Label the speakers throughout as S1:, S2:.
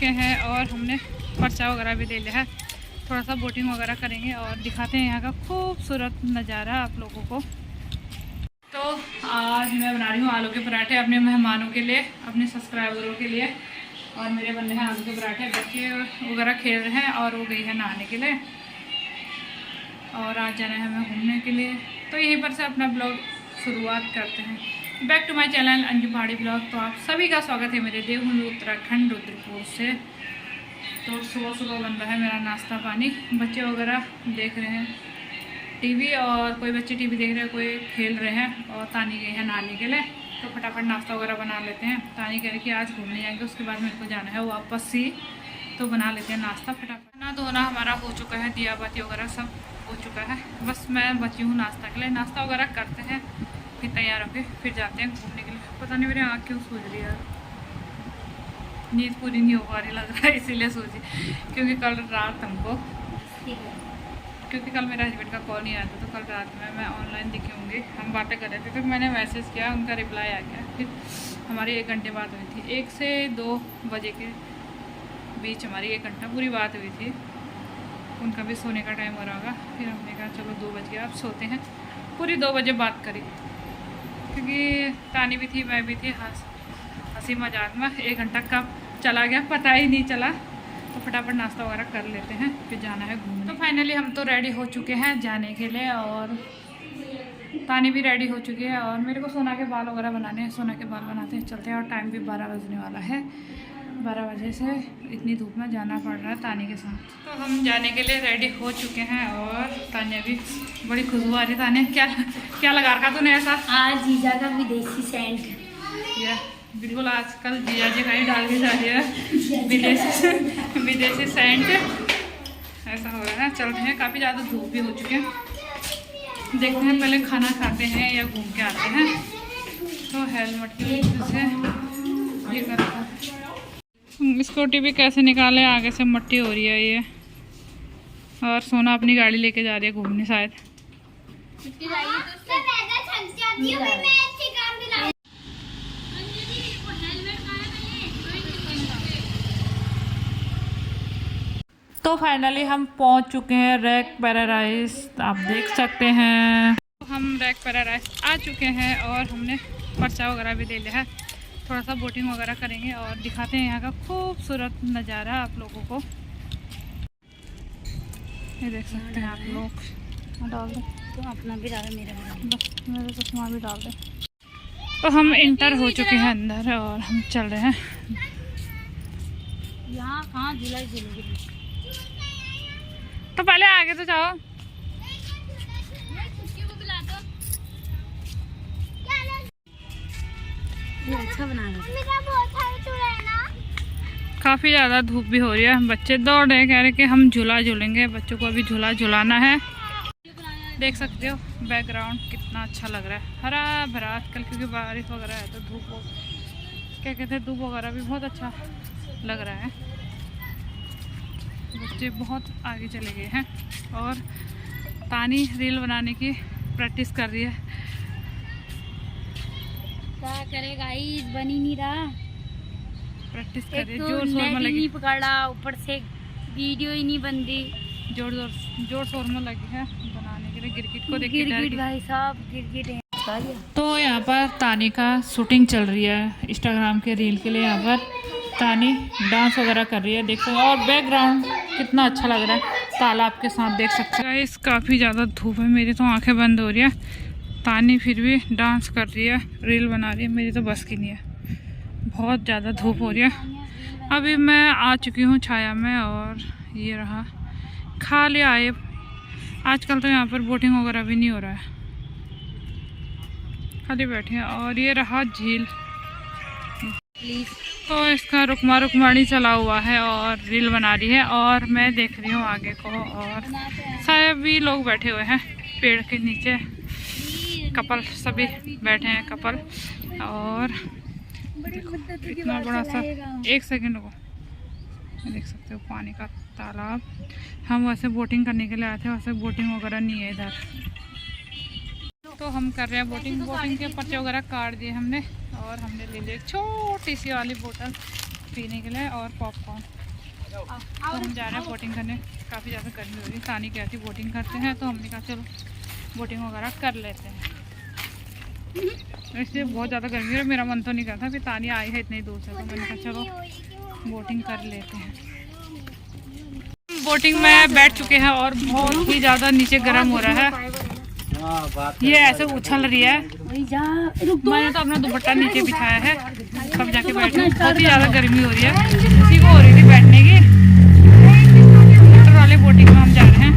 S1: चुके हैं और हमने पर्चा वगैरह भी ले लिया है। थोड़ा सा बोटिंग वगैरह करेंगे और दिखाते हैं यहाँ का खूबसूरत नज़ारा आप लोगों को। तो आज मैं बना रही हूँ आलू के पराठे अपने मेहमानों के लिए, अपने सब्सक्राइबरों के लिए। और मेरे बन रहे हैं आलू के पराठे। बच्चे वगैरह खेल रहे हैं और वो गई है नहाने के लिए और आज जाना है हमें घूमने के लिए। तो यहीं पर से अपना ब्लॉग शुरुआत करते हैं। Back to my channel Anju Pahadi blog. तो आप सभी का स्वागत है मेरे देवभूमि उत्तराखंड रुद्रपुर से। तो सुबह सुबह बन रहा है मेरा नाश्ता पानी। बच्चे वगैरह देख रहे हैं टीवी और कोई बच्चे टीवी देख रहे हैं, कोई खेल रहे हैं और तानी गई है नहाने के लिए। तो फटाफट नाश्ता वगैरह बना लेते हैं। तानी कह रही कि आज घूमने जाएंगे, उसके बाद मेरे को जाना है वापस ही, तो बना लेते हैं नाश्ता फटाफट। ना धोना हमारा हो चुका है, दिया बाती वगैरह सब हो चुका है, बस मैं बची हूँ नाश्ता के लिए। नाश्ता वगैरह करते हैं फिर तैयार होके फिर जाते हैं घूमने के लिए। पता नहीं मेरी आँख क्यों सूझ रही है, नींद पूरी नहीं हो पा रही लग रहा है, इसीलिए सूझी। क्योंकि कल रात हमको क्योंकि कल मेरे हस्बैंड का कॉल नहीं आया था, तो कल रात में मैं ऑनलाइन दिखी होंगी, हम बातें कर रहे थे। तो मैंने मैसेज किया, उनका रिप्लाई आ गया। फिर हमारी 1 घंटे बात हुई थी, 1 से 2 बजे के बीच हमारी 1 घंटा पूरी बात हुई थी। उनका भी सोने का टाइम हो रहा होगा। फिर हमने कहा चलो 2 बज गया, अब सोते हैं। पूरी 2 बजे बात करी, क्योंकि तानी भी थी, मैं भी थी। हंसी मजाक में 1 घंटा कब चला गया पता ही नहीं चला। तो फटाफट नाश्ता वगैरह कर लेते हैं, फिर जाना है घूमने। तो फाइनली हम तो रेडी हो चुके हैं जाने के लिए और तानी भी रेडी हो चुकी है। और मेरे को सोना के बाल वगैरह बनाने हैं, सोना के बाल बनाते हैं, चलते हैं। और टाइम भी 12 बजने वाला है। 12 बजे से इतनी धूप में जाना पड़ रहा है तानी के साथ। तो हम जाने के लिए रेडी हो चुके हैं और तानिया भी बड़ी खुशबू आ रही है। तानिया क्या लगा रखा तूने ऐसा?
S2: आज जीजा का विदेशी सेंट।
S1: या बिल्कुल आजकल जीजा जी का ही डाल के जा रही है विदेशी सेंट। ऐसा हो रहा है। चलते हैं, काफ़ी ज़्यादा धूप भी हो चुके हैं। देखते हैं पहले खाना खाते हैं या घूम के आते हैं। तो हेलमेट की वजह से ये करता। स्कूटी भी कैसे निकाले, आगे से मट्टी हो रही है ये। और सोना अपनी गाड़ी लेके जा रही है घूमने शायद। तो फाइनली हम पहुंच चुके हैं रैक पैराडाइज, आप देख सकते हैं। तो हम रैक पैराडाइज आ चुके हैं और हमने पर्चा वगैरह भी ले लिया है। थोड़ा सा बोटिंग वगैरह करेंगे और दिखाते हैं यहाँ का खूबसूरत नज़ारा आप लोगों को। ये देख सकते हैं आप लोग। डाल दो
S2: तो अपना भी डालो, मेरा भी डालो,
S1: बस मेरे चश्मा भी डाल दें। तो हम इंटर हो चुके हैं अंदर और हम चल रहे हैं।
S2: यहाँ कहाँ झूला झूलेगी?
S1: तो पहले आगे तो जाओ।
S2: अच्छा बना
S1: काफ़ी ज़्यादा धूप भी हो रही है। बच्चे दौड़ रहे, कह रहे कि हम झूला झूलेंगे। बच्चों को अभी झूला झुलाना है। देख सकते हो बैकग्राउंड कितना अच्छा लग रहा है, हरा भरा। आजकल क्योंकि बारिश वगैरह है तो धूप क्या कहते हैं, धूप वगैरह भी बहुत अच्छा लग रहा है। बच्चे बहुत आगे चले गए हैं और तानी रील बनाने की प्रैक्टिस कर रही है।
S2: क्या करेगा गाइस, बन ही नहीं रहा।
S1: प्रैक्टिस कर रही है,
S2: तो
S1: जोर शोर में लगी,
S2: नहीं पकड़ा, ऊपर से वीडियो ही नहीं बन रही।
S1: जोर शोर में लगी है बनाने के लिए। गिरगिट को देखिए,
S2: गिरगिट भाई साहब, गिरगिट है।
S1: तो यहाँ पर तानी का शूटिंग चल रही है इंस्टाग्राम के रील के लिए। यहाँ पर तानी डांस वगैरह कर रही है, देखो। और बैकग्राउंड कितना अच्छा लग रहा है तालाब के साथ, देख सकते हैं। इस काफ़ी ज़्यादा धूप है, मेरी तो आंखें बंद हो रही है। तानी फिर भी डांस कर रही है, रील बना रही है, मेरी तो बस की नहीं है। बहुत ज़्यादा धूप हो रही है। अभी मैं आ चुकी हूँ छाया में और ये रहा खा लिया आए। आजकल तो यहाँ पर बोटिंग वगैरह भी नहीं हो रहा है, खाली बैठे हैं। और ये रहा झील। तो इसका रुकमाड़ी चला हुआ है और रील बना रही है और मैं देख रही हूँ आगे को। और शायद भी लोग बैठे हुए हैं पेड़ के नीचे, कपल सभी बैठे हैं कपल। और देखो इतना बड़ा सा, 1 सेकंड को देख सकते हो पानी का तालाब। हम वैसे बोटिंग करने के लिए आए थे, वैसे बोटिंग वगैरह नहीं है इधर। तो हम कर रहे हैं बोटिंग के पर्चे वगैरह काट दिए हमने। और हमने ले लिया एक छोटी सी वाली बोतल, पीने के लिए और पॉपकॉर्न। तो हम जा रहे हैं बोटिंग करने। काफ़ी ज़्यादा गर्मी हो रही है। तानी कहती बोटिंग करते हैं, तो हमने कहा चलो बोटिंग वगैरह कर लेते हैं। इसलिए बहुत ज़्यादा गर्मी है, मेरा मन तो नहीं करता कि तानी आई है इतनी दूर से, तो मैंने कहा चलो बोटिंग कर लेते हैं। बोटिंग में बैठ चुके हैं और बहुत ही ज़्यादा नीचे गर्म हो रहा है। ये ऐसे उछल रही है। मैंने तो अपना दुपट्टा नीचे बिछाया है, तब जाके बैठे। बहुत ही ज़्यादा गर्मी हो रही है, उसी को हो रही थी बैठने की। मोटर वाले बोटिंग में हम जा रहे हैं।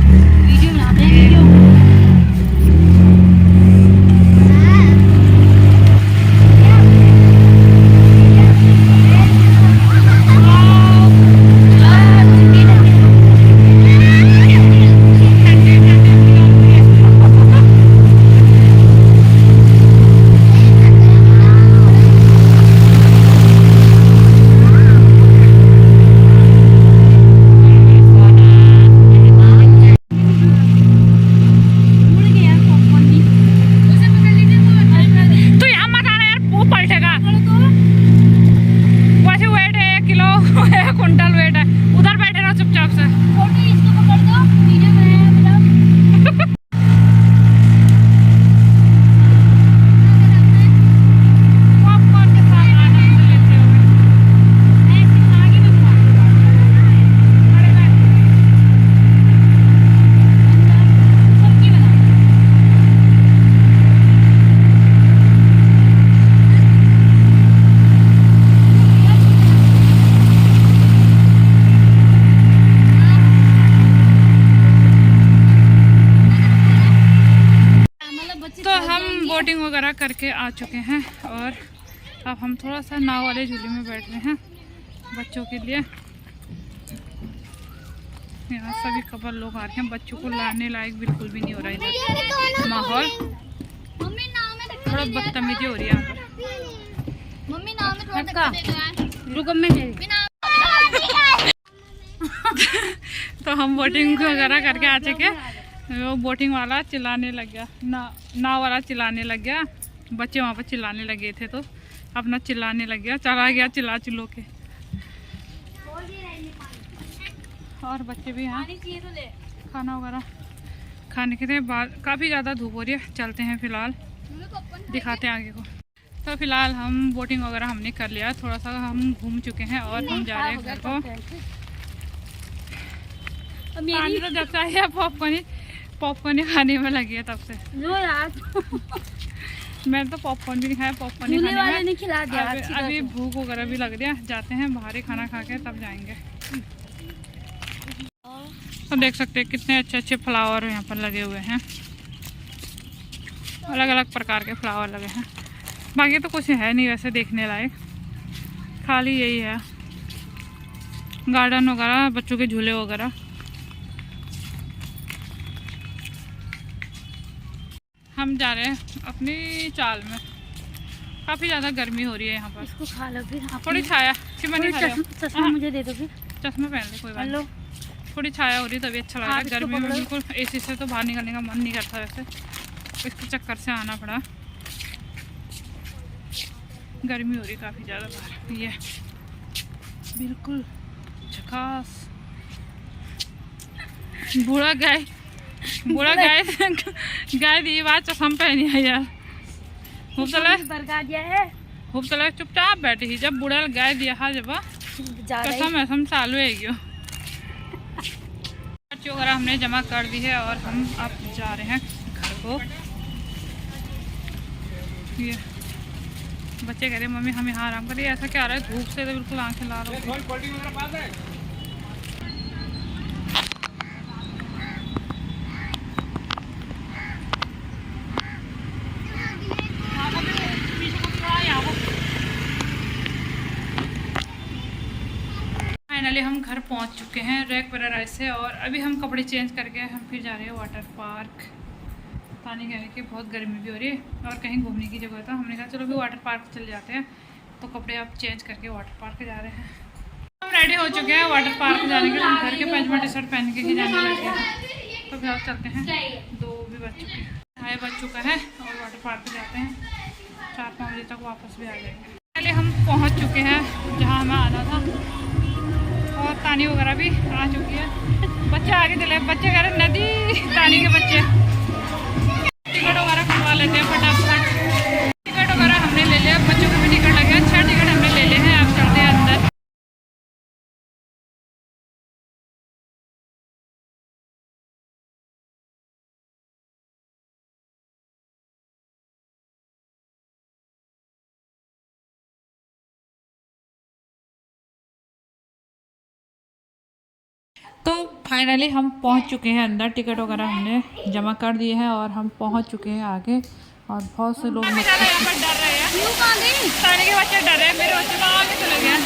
S1: बोटिंग वगैरह करके आ चुके हैं और अब हम थोड़ा सा नाव वाले झूले में बैठ रहे हैं बच्चों के लिए। यहाँ सभी कपल लोग आ रहे हैं। बच्चों को लाने लायक बिल्कुल भी नहीं हो रहा इधर माहौल। थोड़ा बदतमीजी हो रही है यहाँ पर। तो हम बोटिंग वगैरह करके आ चुके। वो बोटिंग वाला चिल्लाने लग गया, नाव वाला चिल्लाने लग गया। बच्चे वहाँ पर चिल्लाने लगे थे तो अपना चिल्लाने लग गया, चला गया चिल्ला चिल्लो के। और बच्चे भी यहाँ खाना वगैरह खाने के बाद काफ़ी ज़्यादा धूप हो रही है। चलते हैं फ़िलहाल, दिखाते हैं आगे को। तो फ़िलहाल हम बोटिंग वगैरह हमने कर लिया, थोड़ा सा हम घूम चुके हैं और हम जा रहे हैं घर को। पानी तो जब से आई है पॉपकॉर्न ही खाने में लगी है तब से। मैंने तो पॉपकॉर्न भी नहीं खाया, पॉपकॉर्न ही खाने में खिला दिया। अभी भूख वगैरह भी लग रही है, जाते हैं बाहर ही खाना खा के तब जाएंगे। तो देख सकते हैं कितने अच्छे अच्छे फ्लावर यहाँ पर लगे हुए हैं, अलग अलग प्रकार के फ्लावर लगे हैं। बाकी तो कुछ है नहीं वैसे देखने लायक, खाली यही है गार्डन वगैरह, बच्चों के झूले वगैरह। हम जा रहे हैं अपनी चाल में। काफ़ी ज़्यादा गर्मी हो रही है यहाँ पर।
S2: इसको खा लो फिर।
S1: थोड़ी छाया
S2: चश्मा मुझे दे दो फिर।
S1: चश्मा पहन ले कोई बात नहीं। थोड़ी छाया हो रही तभी अच्छा लग रहा है। गर्मी में बिल्कुल एसी से तो बाहर निकलने का मन नहीं करता वैसे, इसके चक्कर से आना पड़ा। गर्मी हो रही काफ़ी ज़्यादा बाहर। ये बिल्कुल झकास। बूढ़ा गाय दी बात चश्मा पहनी है यार। खूब चला चुपचाप बैठी ही। जब बूढ़ा गाय दिया है जब कसम चालू है गयो। बच्चों वगैरह हमने जमा कर दी है और हम अब जा रहे हैं घर को। ये बच्चे कह रहे हैं मम्मी हम यहाँ आराम करिए। ऐसा क्या आ रहा है, धूप से तो बिल्कुल आंखें लाल हो गई। फाइनली हम घर पहुंच चुके हैं रैक पैराडाइज से और अभी हम कपड़े चेंज करके हम फिर जा रहे हैं वाटर पार्क। पानी कहने की बहुत गर्मी भी हो रही है और कहीं घूमने की जगह था। हमने कहा चलो भी वाटर पार्क चले जाते हैं, तो कपड़े आप चेंज करके वाटर पार्क जा रहे हैं। हम रेडी हो चुके हैं वाटर पार्क जाने के लिए। हम घर के पैजामा टी शर्ट पहन के ही जाने लगे हैं, तो फिर आप चलते हैं। 2 भी बज चुके हैं, 2:30 बज चुका है और वाटर पार्क जाते हैं। 4-5 बजे तक वापस भी आ जाएंगे। पहले हम पहुंच चुके हैं जहां हमें आना था और तानी वगैरह भी आ चुकी है। बच्चे आगे चले, बच्चे कह रहे नदी, तानी के बच्चे। टिकट वगैरह खुलवा लेते हैं फटाफट। टिकट वगैरह हमने ले लिया, बच्चों के भी टिकट लगे, 6 टिकट हमने ले लिए हैं। अब चलते हैं अंदर। तो फाइनली हम पहुंच चुके हैं अंदर। टिकट वगैरह हमने जमा कर दिए हैं और हम पहुंच चुके हैं आगे। और बहुत से लोग डर रहे हैं, तानी के बच्चे डर रहे हैं, मेरे बच्चे तो आगे चले गए।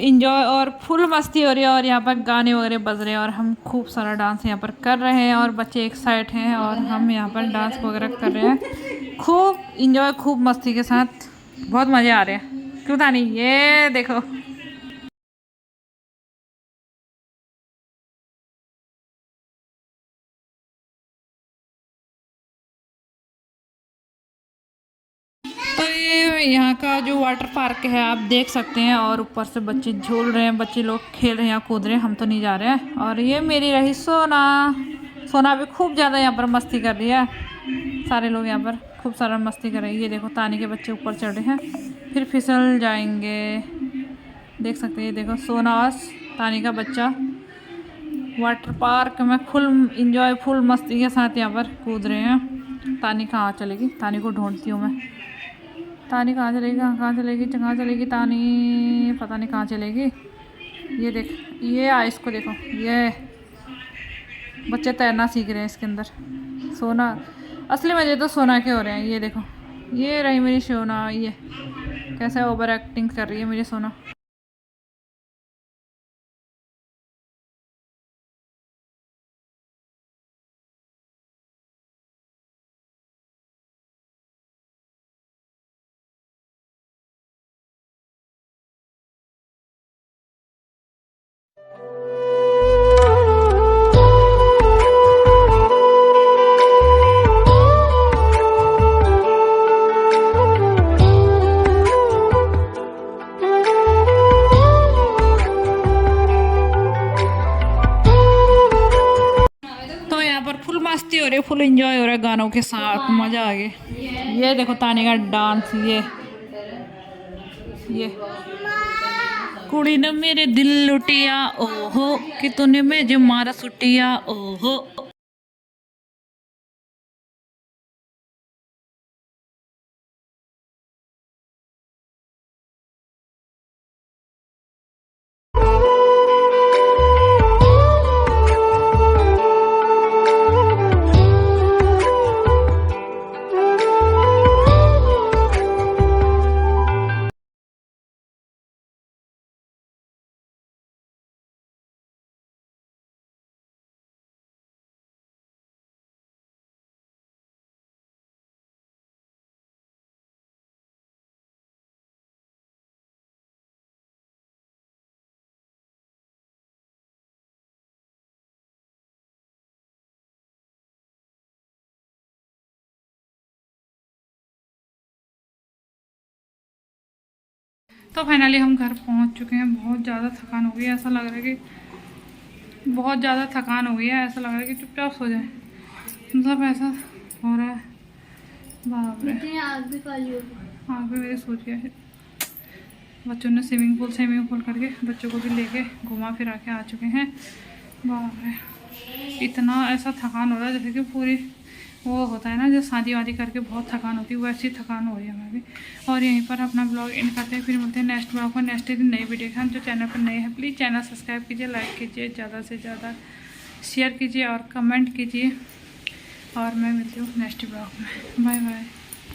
S1: इंजॉय और फुल मस्ती हो रही है और यहाँ पर गाने वगैरह बज रहे हैं और हम खूब सारा डांस यहाँ पर कर रहे हैं और बच्चे एक साइड हैं और हम यहाँ पर डांस वगैरह कर रहे हैं। खूब इंजॉय, खूब मस्ती के साथ, बहुत मज़े आ रहे हैं। क्यों तानी, ये देखो। तो ये यहाँ का जो वाटर पार्क है आप देख सकते हैं और ऊपर से बच्चे झूल रहे हैं, बच्चे लोग खेल रहे हैं, कूद रहे हैं, हम तो नहीं जा रहे हैं। और ये मेरी रही सोना। सोना भी खूब ज़्यादा यहाँ पर मस्ती कर रही है। सारे लोग यहाँ पर खूब सारा मस्ती कर रहे हैं। ये देखो तानी के बच्चे ऊपर चढ़ रहे हैं, फिर फिसल जाएंगे। देख सकते हैं, ये देखो सोना और तानी का बच्चा वाटर पार्क में फुल इंजॉय, फुल मस्ती के साथ यहाँ पर कूद रहे हैं। तानी कहाँ चलेगी, तानी को ढूंढती हूँ मैं। तानी कहाँ चलेगी, कहाँ चलेगी तानी, पता नहीं कहाँ चलेगी। ये देख, ये आइस को देखो, ये बच्चे तैरना सीख रहे हैं इसके अंदर। सोना, असली मज़े तो सोना के हो रहे हैं। ये देखो, ये रही मेरी सोना, ये कैसे ओवर एक्टिंग कर रही है मेरी सोना। फुल मस्ती हो रही है, फुल एंजॉय हो रहा है गानों के साथ, मज़ा आ गया। ये देखो तानी का डांस, ये कुड़ी ने मेरे दिल लुटिया ओहो, कि तूने मुझे मारा सुटिया ओहो। तो फाइनली हम घर पहुंच चुके हैं। बहुत ज़्यादा थकान हो गई है, ऐसा लग रहा है कि बहुत ज़्यादा थकान हो गई है, ऐसा लग रहा है कि चुपचाप सो जाए, मतलब ऐसा हो रहा है। बाप रे,
S2: आग भी काली हो गई।
S1: आग भी मेरे सोच गया है। बच्चों ने स्विमिंग पूल करके बच्चों को भी लेके घुमा फिरा के आ चुके हैं। बाप रे, इतना ऐसा थकान हो रहा है जैसे कि पूरी वो होता है ना, जो शादी वादी करके बहुत थकान होती है, वैसी थकान हो रही है हमें भी। और यहीं पर अपना ब्लॉग एंड करते हैं, फिर मिलते हैं नेक्स्ट ब्लॉग में, नेक्स्ट दिन नई वीडियो के साथ। जो चैनल पर नए हैं प्लीज़ चैनल सब्सक्राइब कीजिए, लाइक कीजिए, ज़्यादा से ज़्यादा शेयर कीजिए और कमेंट कीजिए। और मैं मिलती हूँ नेक्स्ट ब्लॉग में। Bye bye.